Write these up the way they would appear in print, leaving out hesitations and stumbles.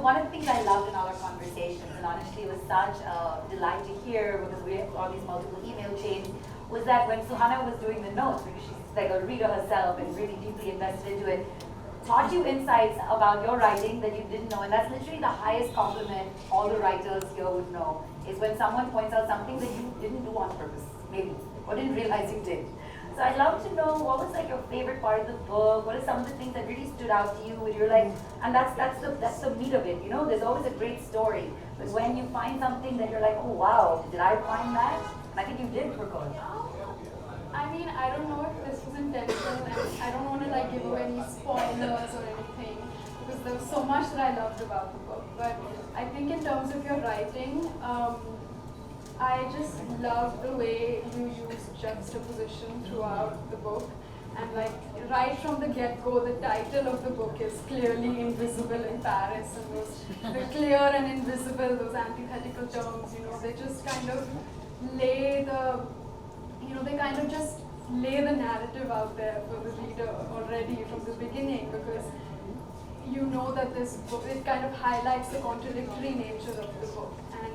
one of the things I loved in all our conversations, and honestly it was such a delight to hear because we have all these multiple email chains, was that when Suhana was doing the notes, because she's like a reader herself and really deeply invested into it, taught you insights about your writing that you didn't know, and that's literally the highest compliment all the writers here would know, is when someone points out something that you didn't do on purpose, maybe, or didn't realize you did. So I'd love to know what was like your favorite part of the book, what are some of the things that really stood out to you, and you're like, and that's the meat of it, you know, there's always a great story, but when you find something that you're like, oh wow, did I find that? And I think you did, Prakash. I mean, I don't know if this was intentional, and I don't want to like give away any spoilers or anything, because there was so much that I loved about the book, but I think in terms of your writing, I just love the way you use juxtaposition throughout the book, and like right from the get-go, the title of the book is clearly invisible in Paris, and the clear and invisible, those antithetical terms, you know, they just kind of lay the, you know, they kind of just lay the narrative out there for the reader already from the beginning, because you know that this book, it kind of highlights the contradictory nature of the book, and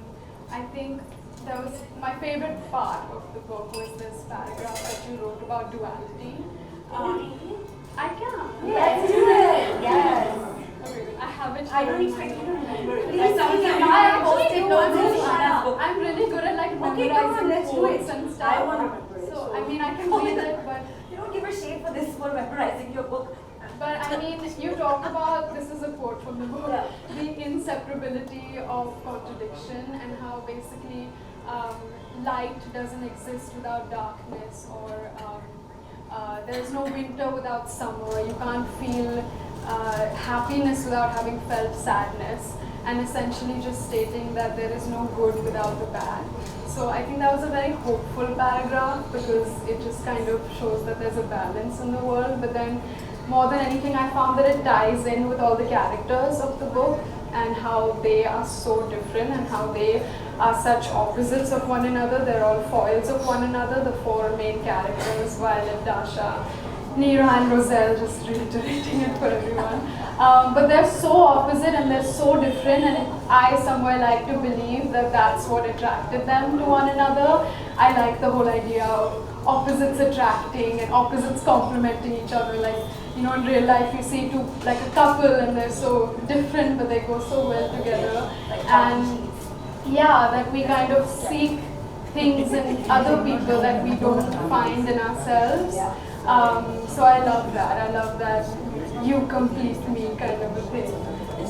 I think that was my favorite part of the book was this paragraph that you wrote about duality. I can. Let's do it. Yes. Okay, I have it. I don't expect you to remember it. Please, I actually do. I'm really good at like memorizing quotes and stuff. I want to remember it. So I mean, I can read it, but you don't give a shit for this for memorizing your book. But I mean, you talk about, this is a quote from the book, the inseparability of contradiction, and how basically light doesn't exist without darkness, or there is no winter without summer. You can't feel happiness without having felt sadness, and essentially just stating that there is no good without the bad. So I think that was a very hopeful paragraph, because it just kind of shows that there's a balance in the world. But then more than anything, I found that it ties in with all the characters of the book and how they are so different and how they are such opposites of one another. They're all foils of one another, the four main characters, Violet, Dasha, Neera and Roselle, just reiterating it for everyone. But they're so opposite and they're so different, and I somewhere like to believe that that's what attracted them to one another. I like the whole idea of opposites attracting and opposites complementing each other. Like, you know, in real life you see two, like a couple, and they're so different but they go so well together. And yeah, that we kind of seek things in other people that we don't find in ourselves. So I love that. I love that you complete me kind of a thing.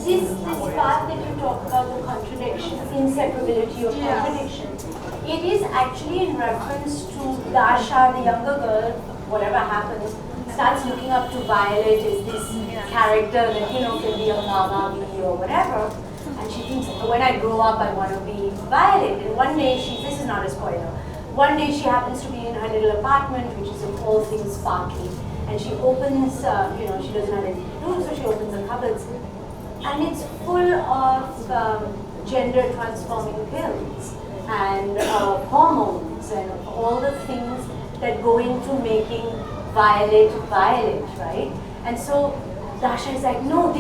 This part that you talk about, the contradiction, inseparability of contradiction, it is actually in reference to Dasha, the younger girl, whatever happens, starts looking up to Violet as this character that, you know, can be a mama, me, or whatever. And she thinks, when I grow up, I want to be Violet. And one day, this is not a spoiler, one day she happens to be in her little apartment, which is in all things sparkly. And she opens, you know, she doesn't have anything to do, so she opens the cupboards. And it's full of gender transforming pills and hormones and all the things that go into making Violet, right? And so Dasha is like, no,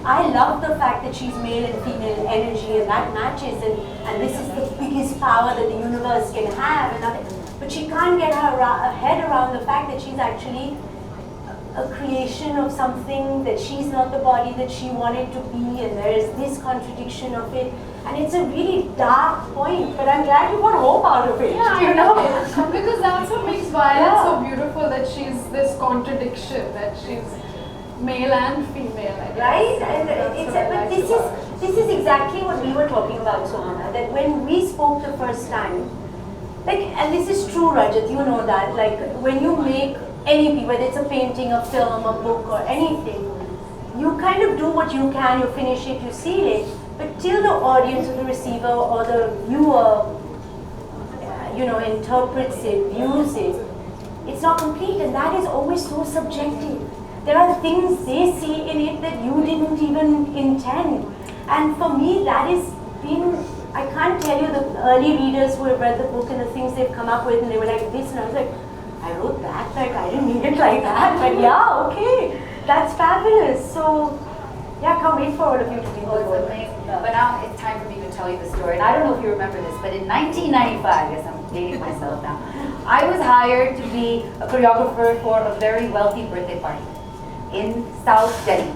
I love the fact that she's male and female energy, and that matches, and this is the biggest power that the universe can have, but she can't get her head around the fact that she's actually a creation of something, that she's not the body that she wanted to be, and there is this contradiction of it, and it's a really dark point, but I'm glad you got hope out of it. Yeah, you know? Because that's what makes Violet so beautiful, that she's this contradiction, that she's male and female, I guess. Right? So And but this is exactly what we were talking about, Suhana, that when we spoke the first time, like, and this is true, Rajat, you know that, like, when you make any, whether it's a painting, a film, a book, or anything, you kind of do what you can, you finish it, you seal it, but till the audience or the receiver or the viewer, you know, interprets it, views it, it's not complete, and that is always so subjective. There are things they see in it that you didn't even intend. And for me, that has been, I can't tell you the early readers who have read the book and the things they've come up with, and they were like this, and I was like, I wrote that, like I didn't mean it like that, but yeah, okay, that's fabulous. So yeah, can't wait for all of you to read the book. tell you the story. And I don't know if you remember this, but in 1995, yes, I'm dating myself now, I was hired to be a choreographer for a very wealthy birthday party in South Delhi.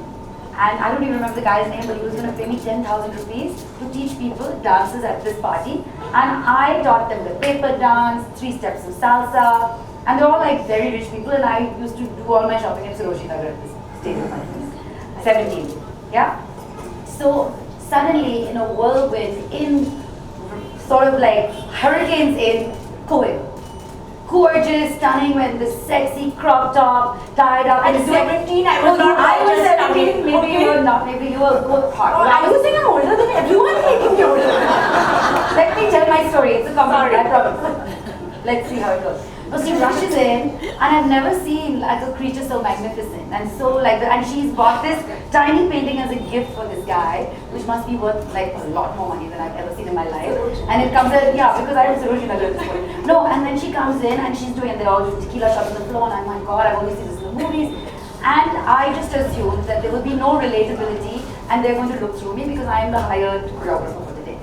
And I don't even remember the guy's name, but he was going to pay me 10,000 rupees to teach people dances at this party. And I taught them the paper dance, 3 steps of salsa, and they're all like very rich people. And I used to do all my shopping at Sarojini Nagar at this stage of my life. 17, yeah? So suddenly, in a whirlwind, in sort of like hurricanes in Koil, gorgeous, stunning, with the sexy crop top, tied up. At 17, I was not. I was just 17, maybe you were not, maybe you were both hot. Oh, I was thinking I'm older than everyone making me older. Let me tell my story, it's a comedy, I promise. Let's see how it goes. So she rushes in, and I've never seen like a creature so magnificent and so like, and she's bought this tiny painting as a gift for this guy, which must be worth like a lot more money than I've ever seen in my life. And it comes out, yeah, because I was Sarojini Nagar at this point. No, and then she comes in and she's doing, and they're all doing tequila shots on the floor, and I'm like, God, I've only seen this in the movies. And I just assumed that there would be no relatability, and they're going to look through me because I am the hired choreographer for the day.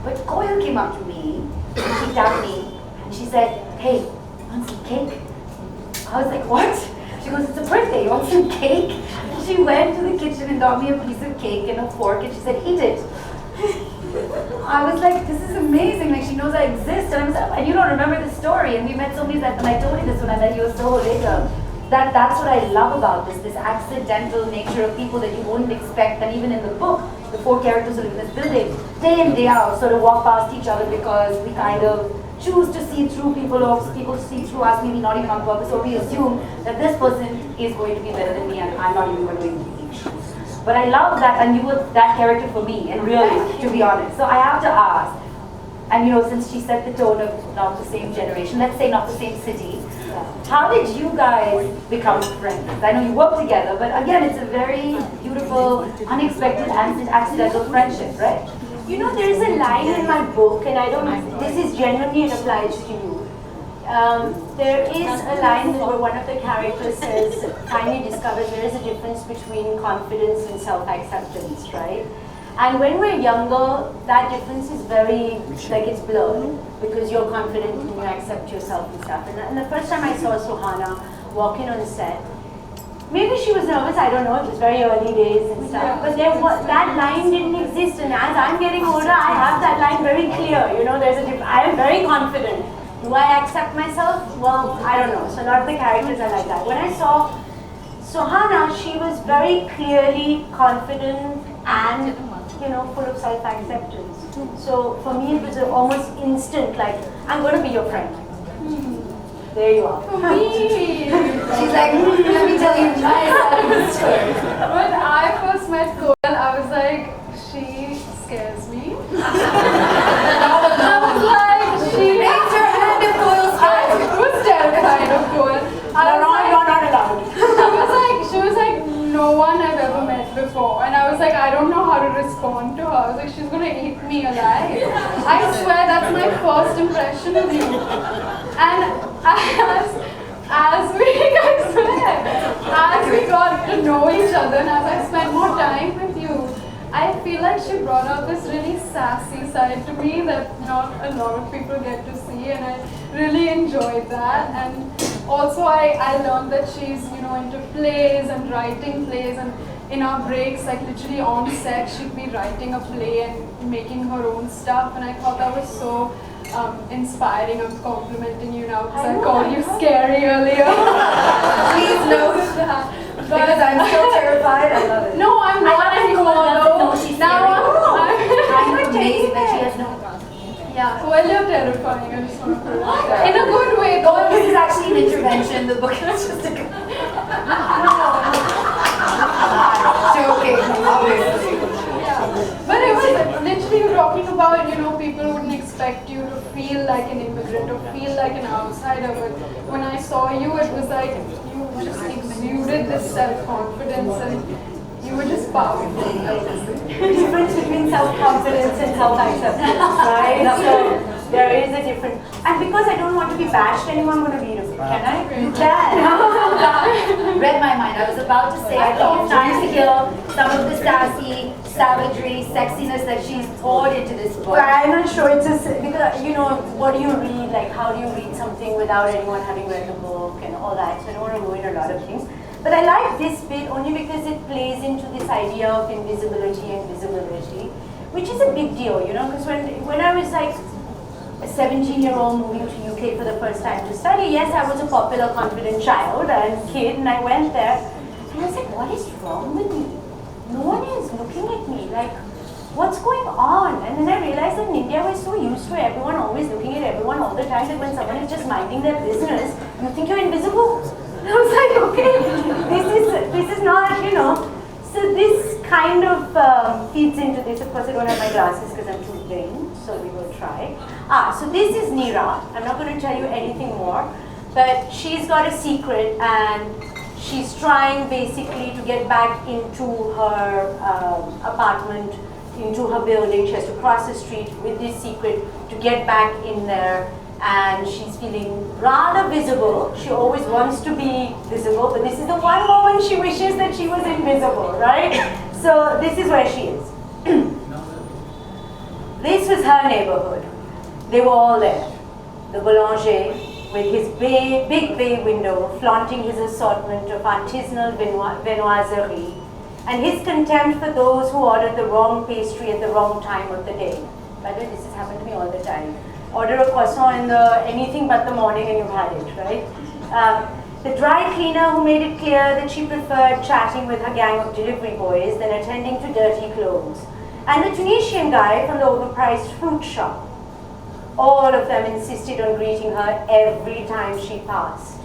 But Koil came up to me, and she tapped me, and she said, hey, want some cake? I was like, what? She goes, it's a birthday, you want some cake? And she went to the kitchen and got me a piece of cake and a fork, and she said, eat it. I was like, this is amazing, like she knows I exist, and I was like, and you don't remember the story, and we met so many times, and I told you this when I met you so later. That's what I love about this accidental nature of people that you wouldn't expect. And even in the book, the 4 characters who live in this building, day in, day out, sort of walk past each other because we kind of choose to see through people, or people see through us, maybe not even on purpose, or we assume that this person is going to be better than me and I'm not even going to engage. But I love that, and you were that character for me, and really, to be honest. So I have to ask, and you know, since she set the tone of not the same generation, let's say not the same city, how did you guys become friends? I know you work together, but again, it's a very beautiful, unexpected, and accidental friendship, right? You know, there is a line in my book, and I don't, this is genuinely, it applies to you. There is a line where one of the characters says, finally discovers there is a difference between confidence and self-acceptance, right? And when we're younger, that difference is very, like it's blurred, because you're confident and you accept yourself and stuff. And the first time I saw Suhana walking on set, maybe she was nervous, I don't know, it was very early days and stuff, but there was, that line didn't exist, and as I'm getting older, I have that line very clear, you know, there's a difference. I am very confident. Do I accept myself? Well, I don't know, so a lot of the characters are like that. When I saw Suhana, she was very clearly confident and, you know, full of self-acceptance. So for me, it was almost instant, like, I'm going to be your friend. There you are. For me, She's like, let me tell you my side of the story. when I first met Koil, I was like, she scares me. I was like, she Raise your hand if Koil scares you. I was terrified of Koil. You're not allowed. She was like, no one I've ever met before. And I was like, I don't know how to respond to her. I was like, she's gonna eat me alive. I swear that's my first impression of you. And as we got to know each other, and as I spent more time with you, I feel like she brought out this really sassy side to me that not a lot of people get to see, and I really enjoyed that. And also I learned that she's, you know, into plays and writing plays, and in our breaks, like literally on set, she'd be writing a play and making her own stuff, and I thought that was so inspiring. I'm complimenting you now because I called you scary earlier. Please note that. Because I'm so terrified, I love it. No, I'm not anymore though. I'm amazing that she has no. Yeah, well, you're terrifying. I just want to put it out there. In a good way. Oh, this is actually an intervention. The book is just a. Joking, obviously. Yeah, but it was literally you talking about, you know, people wouldn't expect you to feel like an immigrant or feel like an outsider. But when I saw you, it was like you just exuded this self-confidence, and you were just powerful. The difference between self-confidence and self-acceptance, right? So There is a difference. And because I don't want to be bashed anymore, I'm going to read a bit. Can I? You can. Read my mind. I was about to say, I think it's time to hear some of the sassy, savagery, sexiness that she's poured into this book. But I'm not sure it's because, you know, what do you read? Like, how do you read something without anyone having read the book and all that? So I don't want to ruin a lot of things. But I like this bit only because it plays into this idea of invisibility and visibility, which is a big deal, you know, because when I was like a 17-year-old moving to UK for the first time to study, yes, I was a popular, confident child and kid, and I went there, and I was like, what is wrong with me? No one is looking at me, like, what's going on? And then I realized that in India we're so used to everyone always looking at everyone all the time that when someone is just minding their business, you think you're invisible. And I was like, okay, this is not, you know. So this kind of feeds into this. Of course, I don't have my glasses because I'm too plain, so we will try. So this is Neera. I'm not going to tell you anything more, but she's got a secret and she's trying basically to get back into her apartment, into her building. She has to cross the street with this secret to get back in there. And she's feeling rather visible. She always wants to be visible, but this is the one moment she wishes that she was invisible, right? So this is where she is. This was her neighborhood. They were all there. The boulanger with his big bay window, flaunting his assortment of artisanal viennoiserie, and his contempt for those who ordered the wrong pastry at the wrong time of the day. By the way, this has happened to me all the time. Order a croissant in the anything but the morning and you've had it, right? The dry cleaner who made it clear that she preferred chatting with her gang of delivery boys than attending to dirty clothes. And the Tunisian guy from the overpriced fruit shop. All of them insisted on greeting her every time she passed.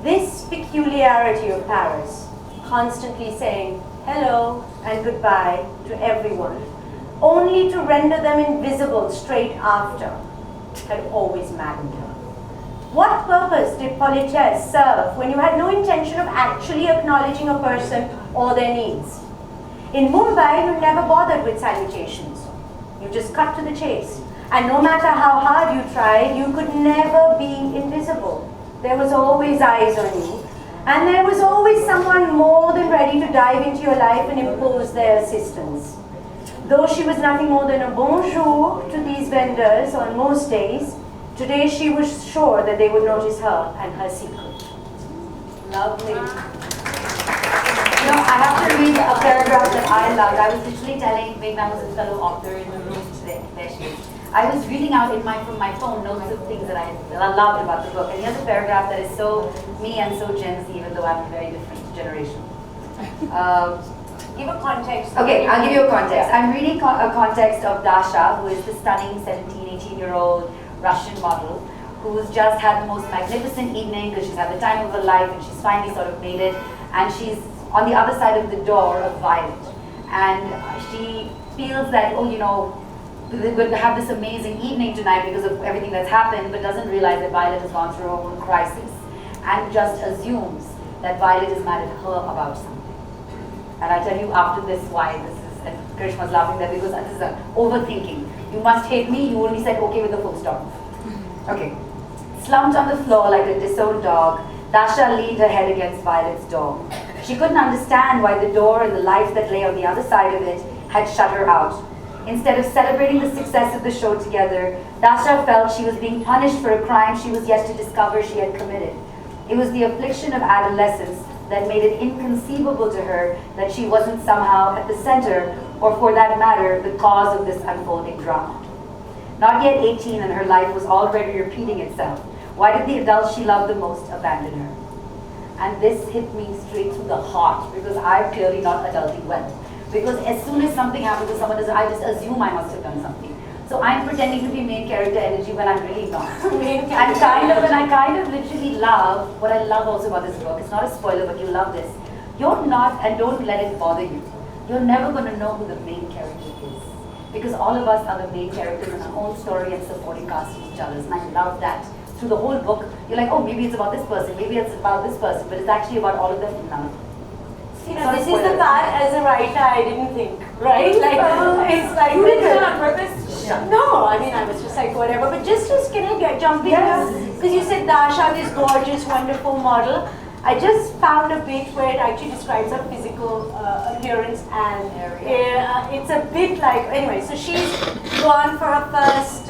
This peculiarity of Paris, constantly saying hello and goodbye to everyone, only to render them invisible straight after, had always maddened her. What purpose did politesse serve when you had no intention of actually acknowledging a person or their needs? In Mumbai, you never bothered with salutations. You just cut to the chase. And no matter how hard you tried, you could never be invisible. There was always eyes on you. And there was always someone more than ready to dive into your life and impose their assistance. Though she was nothing more than a bonjour to these vendors on most days, today she was sure that they would notice her and her secret. Lovely. You know, I have to read a paragraph that I loved. I was literally telling Meghna was a fellow author in the room today. There she is. I was reading out from my phone notes of things that I loved about the book. And here's a paragraph that is so me and so Gen Z, even though I'm a very different generation. Give a context. Okay, I'll give you a context. I'm reading a context of Dasha, who is the stunning 17, 18-year-old Russian model who's just had the most magnificent evening because she's had the time of her life and she's finally sort of made it. And she's on the other side of the door of Violet. And she feels that, oh, you know, we're going to have this amazing evening tonight because of everything that's happened, but doesn't realize that Violet has gone through her own crisis and just assumes that Violet is mad at her about something. And I'll tell you after this why this is, and Karishma's laughing there because this is overthinking. You must hate me, you only said okay with the full stop. Okay. Slumped on the floor like a disowned dog, Dasha leaned her head against Violet's door. She couldn't understand why the door and the life that lay on the other side of it had shut her out. Instead of celebrating the success of the show together, Dasha felt she was being punished for a crime she was yet to discover she had committed. It was the affliction of adolescence that made it inconceivable to her that she wasn't somehow at the center, or for that matter, the cause of this unfolding drama. Not yet 18 and her life was already repeating itself. Why did the adults she loved the most abandon her? And this hit me straight through the heart because I'm clearly not adulting well. Because as soon as something happens to someone, I just assume I must have done something. So I'm pretending to be main character energy when I'm really not. And I kind of literally love, what I love also about this book, it's not a spoiler, but you love this. You're not, and don't let it bother you. You're never going to know who the main character is. Because all of us are the main characters in our own story and supporting cast of each other's. And I love that. Through the whole book, you're like, oh, maybe it's about this person, maybe it's about this person, but it's actually about all of them in love. You know, this is the part as a writer I didn't think, right? Like, it's like... You did it on purpose? No, I mean, I was just like, whatever jump in here? Because you said Dasha, this gorgeous, wonderful model. I just found a bit where it actually describes her physical appearance, and it's a bit like, anyway, so she's gone for her first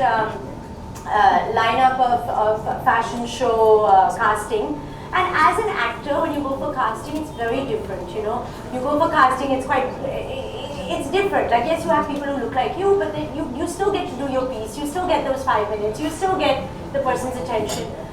lineup of fashion show casting. And as an actor, when you go for casting, it's very different, you know. You go for casting, it's quite, it's different. Like, yes, you have people who look like you, but then you still get to do your piece. You still get those 5 minutes. You still get the person's attention.